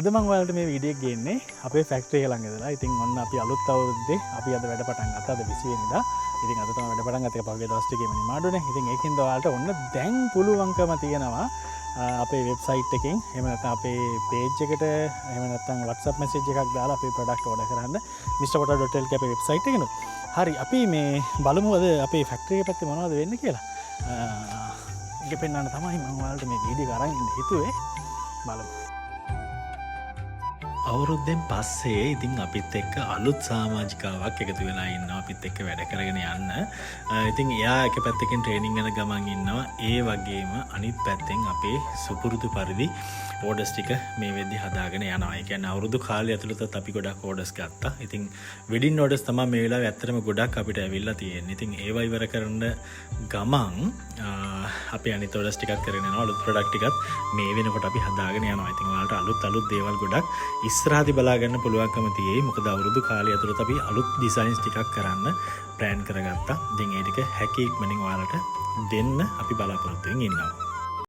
අද මම ඔයාලට මේ වීඩියෝ එක ගේන්නේ අපේ ෆැක්ටරි එක ළඟ ඉඳලා. ඉතින් ඔන්න අපි අලුත් අවුරුද්දේ අපි අද වැඩ පටන් ගත්තා. අද 20 වෙනිදා. ඉතින් අද තමයි වැඩ පටන් ගත්තේ පහුගිය දවස් ටිකේම නිමාඩුනේ. ඉතින් ඒකින්ද ඔයාලට ඔන්න දැන් පුළුවන්කම තියෙනවා අපේ වෙබ්සයිට් එකෙන් එහෙම නැත්නම් අපේ page එකට එහෙම නැත්නම් WhatsApp message එකක් දාලා අපේ product order කරන්න mrpotato.lk අපේ වෙබ්සයිට් එකේ. හරි අපි මේ බලමු අද අපේ ෆැක්ටරි එක පැත්තේ මොනවද වෙන්නේ කියලා. ඒක පෙන්වන්න තමයි මම ඔයාලට මේ වීඩියෝ එක අරන් ඉන්න හිතුවේ. බලමු. අවුරුද්දෙන් පස්සේ ඉතින් අපිත් එක්ක අලුත් සමාජිකාවක් එකතු වෙලා ඉන්නවා අපිත් එක්ක වැඩ කරගෙන යන්න. ඉතින් එයා එක පැත්තකින් ට්‍රේනින් යන ගමන් ඉන්නවා. ඒ වගේම අනිත් පැත්තෙන් අපේ සුපුරුදු පරිදි ඕඩර්ස් ටික මේ වෙද්දි හදාගෙන යනවා. ඒ කියන්නේ අවුරුදු කාලය ඇතුළතත් අපි ගොඩක් ඕඩර්ස් ගත්තා. ඉතින් වෙඩින් ඕඩර්ස් තමයි මේ වෙලාවේ ඇත්තටම ගොඩක් අපිට ඇවිල්ලා තියෙන්නේ. ඉතින් ඒවා ඉවර කරන ගමන් අපි අනිත් ඕඩර්ස් ටිකක් කරගෙන යනවා. අලුත් ප්‍රොඩක්ට් ටිකත් මේ වෙනකොට අපි හදාගෙන යනවා. ඉතින් ඔයාලට අලුත් දේවල් ගොඩක් ඉස්සරහදී බලා ගන්න පුළුවන්කම තියෙයි. මොකද අවුරුදු කාලය ඇතුළත අපි අලුත් ඩිසයින්ස් ටිකක් කරන්න ප්ලෑන් කරගත්තා. ඉතින් ඒ ටික හැකි ඉක්මනින් ඔයාලට දෙන්න අපි බලාපොරොත්තු වෙමින් ඉන්නවා.